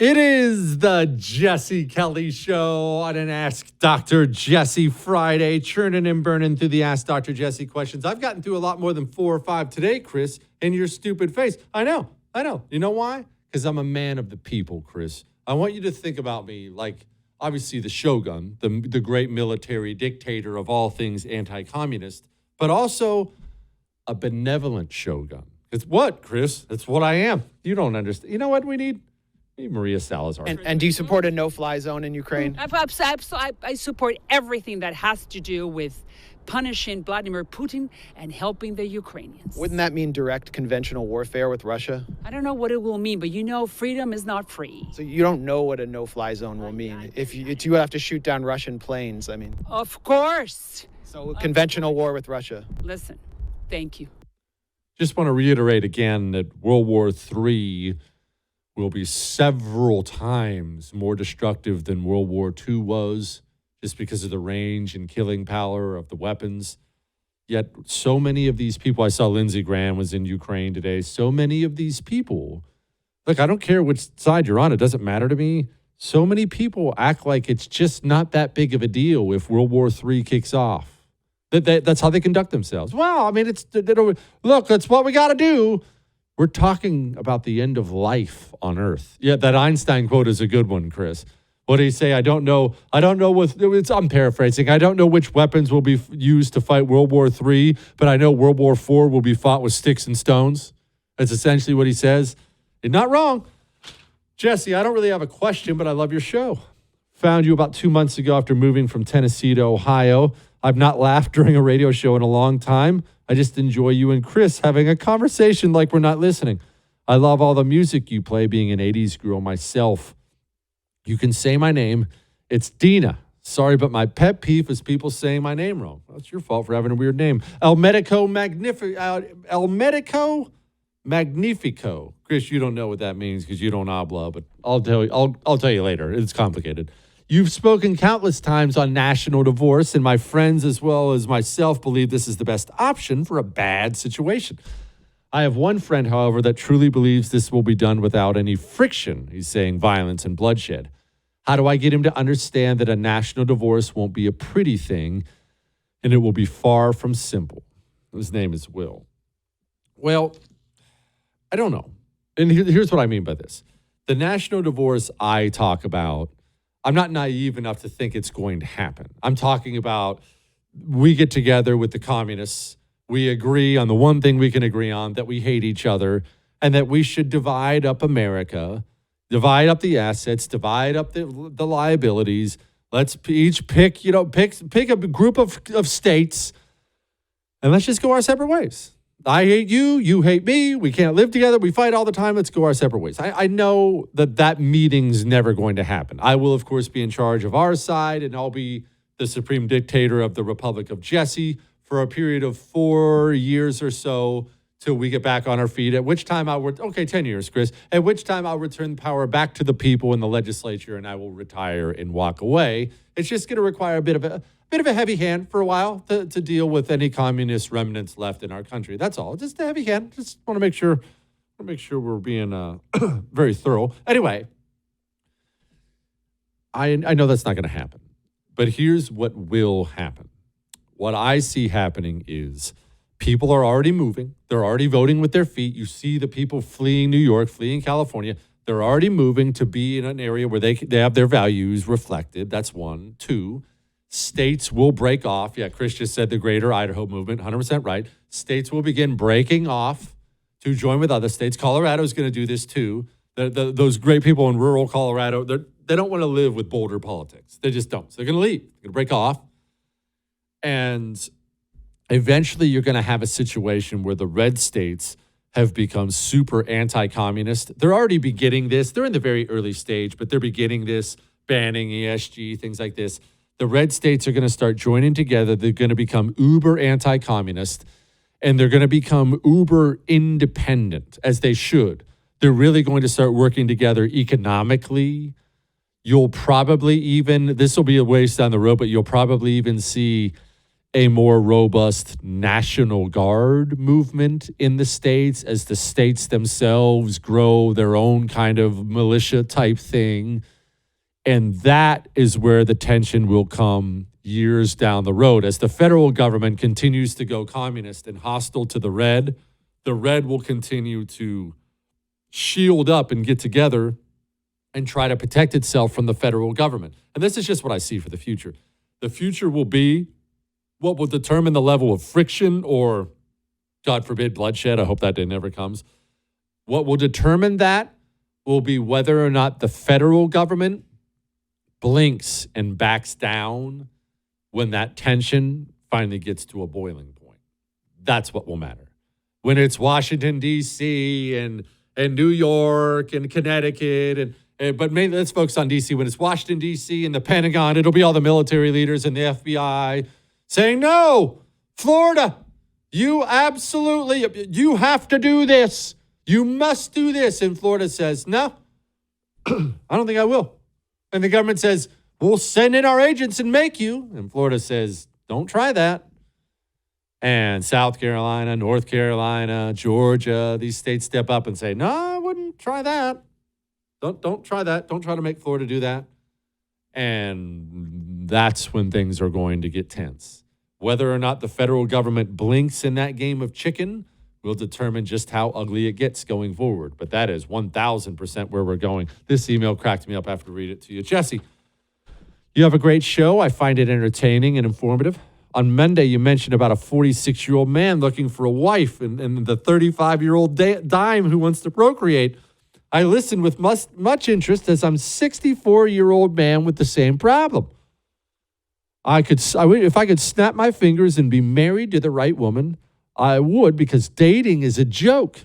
It is the Jesse Kelly Show on an Ask Dr. Jesse Friday, churning and burning through the Ask Dr. Jesse questions. I've gotten through a lot more than 4 or 5 today, Chris, in your stupid face. I know. You know why? Because I'm a man of the people, Chris. I want you to think about me like, obviously, the Shogun, the great military dictator of all things anti-communist, but also a benevolent Shogun. It's what, Chris? It's what I am. You don't understand. You know what we need? Maria Salazar. And do you support a no-fly zone in Ukraine? I support everything that has to do with punishing Vladimir Putin and helping the Ukrainians. Wouldn't that mean direct conventional warfare with Russia? I don't know what it will mean, but freedom is not free. So you don't know what a no-fly zone will mean. If you would have to shoot down Russian planes, I mean. Of course. So conventional war with Russia. Listen, thank you. Just want to reiterate again that World War III will be several times more destructive than World War II was, just because of the range and killing power of the weapons. Yet so many of these people, I saw Lindsey Graham was in Ukraine today, so many of these people, look, I don't care which side you're on, it doesn't matter to me. So many people act like it's just not that big of a deal if World War III kicks off. That's how they conduct themselves. Well, I mean, look, that's what we got to do. We're talking about the end of life on Earth. Yeah, that Einstein quote is a good one, Chris. What did he say? I don't know. I'm paraphrasing. I don't know which weapons will be used to fight World War III, but I know World War IV will be fought with sticks and stones. That's essentially what he says. He's not wrong. Jesse, I don't really have a question, but I love your show. Found you about 2 months ago after moving from Tennessee to Ohio. I've not laughed during a radio show in a long time. I just enjoy you and Chris having a conversation like we're not listening. I love all the music you play, being an 80s girl myself. You can say my name. It's Dina. Sorry, but my pet peeve is people saying my name wrong. That's your fault for having a weird name. El Medico Magnifico. Chris, you don't know what that means because you don't habla, but I'll tell you later. It's complicated. You've spoken countless times on national divorce, and my friends as well as myself believe this is the best option for a bad situation. I have one friend, however, that truly believes this will be done without any friction. He's saying violence and bloodshed. How do I get him to understand that a national divorce won't be a pretty thing and it will be far from simple? His name is Will. Well, I don't know. And here's what I mean by this. The national divorce I talk about, I'm not naive enough to think it's going to happen. I'm talking about we get together with the communists. We agree on the one thing we can agree on, that we hate each other, and that we should divide up America, divide up the assets, divide up the liabilities. Let's each pick a group of states, and let's just go our separate ways. I hate you, you hate me, we can't live together, we fight all the time, let's go our separate ways. I know that meeting's never going to happen. I will, of course, be in charge of our side, and I'll be the supreme dictator of the Republic of Jesse for a period of 4 years or so till we get back on our feet, at which time 10 years, Chris, at which time I'll return power back to the people in the legislature, and I will retire and walk away. It's just going to require a bit of a heavy hand for a while to deal with any communist remnants left in our country. That's all. Just a heavy hand. Just want to make sure we're being very thorough. Anyway, I know that's not going to happen, but here's what will happen. What I see happening is people are already moving. They're already voting with their feet. You see the people fleeing New York, fleeing California. They're already moving to be in an area where they have their values reflected. That's one. Two, states will break off. Yeah, Chris just said the Greater Idaho Movement, 100% right. States will begin breaking off to join with other states. Colorado is going to do this too. Those great people in rural Colorado, they don't want to live with Boulder politics. They just don't. So they're going to leave. They're going to break off. And eventually you're going to have a situation where the red states have become super anti-communist. They're already beginning this. They're in the very early stage, but they're beginning this, banning ESG, things like this. The red states are going to start joining together. They're going to become uber anti-communist, and they're going to become uber independent, as they should. They're really going to start working together economically. You'll probably even, this will be a ways down the road, but you'll probably even see a more robust National Guard movement in the states as the states themselves grow their own kind of militia type thing. And that is where the tension will come years down the road. As the federal government continues to go communist and hostile to the red will continue to shield up and get together and try to protect itself from the federal government. And this is just what I see for the future. The future will be what will determine the level of friction or, God forbid, bloodshed. I hope that day never comes. What will determine that will be whether or not the federal government blinks and backs down when that tension finally gets to a boiling point. That's what will matter. When it's Washington, D.C. and New York and Connecticut, but mainly let's focus on D.C. When it's Washington, D.C. and the Pentagon, it'll be all the military leaders and the FBI saying, no, Florida, you have to do this. You must do this. And Florida says, no, I don't think I will. And the government says, we'll send in our agents and make you. And Florida says, don't try that. And South Carolina, North Carolina, Georgia, these states step up and say, no, I wouldn't try that. Don't try that. Don't try to make Florida do that. And that's when things are going to get tense. Whether or not the federal government blinks in that game of chicken will determine just how ugly it gets going forward. But that is 1,000% where we're going. This email cracked me up. I have to read it to you. Jesse, you have a great show. I find it entertaining and informative. On Monday, you mentioned about a 46-year-old man looking for a wife and the 35-year-old dime who wants to procreate. I listened with much interest as I'm a 64-year-old man with the same problem. If I could snap my fingers and be married to the right woman, I would, because dating is a joke.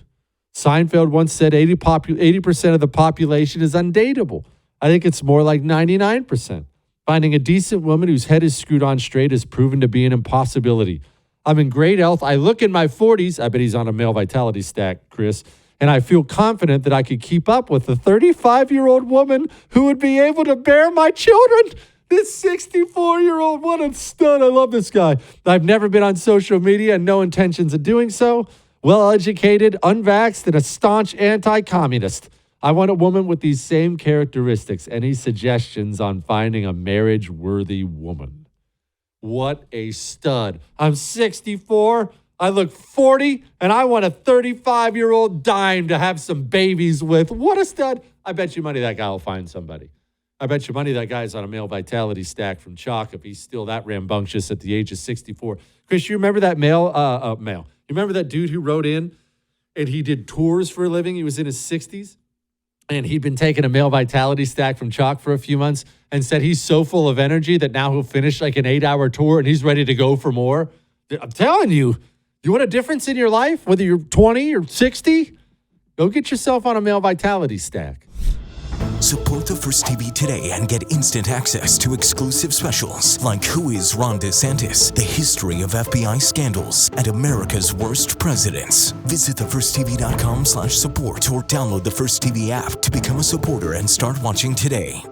Seinfeld once said 80% of the population is undateable. I think it's more like 99%. Finding a decent woman whose head is screwed on straight has proven to be an impossibility. I'm in great health. I look in my 40s. I bet he's on a male vitality stack, Chris. And I feel confident that I could keep up with a 35-year-old woman who would be able to bear my children. This 64-year-old, what a stud. I love this guy. I've never been on social media and no intentions of doing so. Well-educated, unvaxxed, and a staunch anti-communist. I want a woman with these same characteristics. Any suggestions on finding a marriage-worthy woman? What a stud. I'm 64. I look 40, and I want a 35-year-old dime to have some babies with. What a stud. I bet you money that guy will find somebody. I bet you money that guy's on a male vitality stack from Chalk if he's still that rambunctious at the age of 64. Chris, you remember that male? You remember that dude who wrote in and he did tours for a living? He was in his 60s, and he'd been taking a male vitality stack from Chalk for a few months and said he's so full of energy that now he'll finish like an 8-hour tour and he's ready to go for more. I'm telling you, you want a difference in your life, whether you're 20 or 60? Go get yourself on a male vitality stack. Support the First TV today and get instant access to exclusive specials like Who is Ron DeSantis, the history of FBI scandals, and America's worst presidents. Visit thefirsttv.com/support or download the First TV app to become a supporter and start watching today.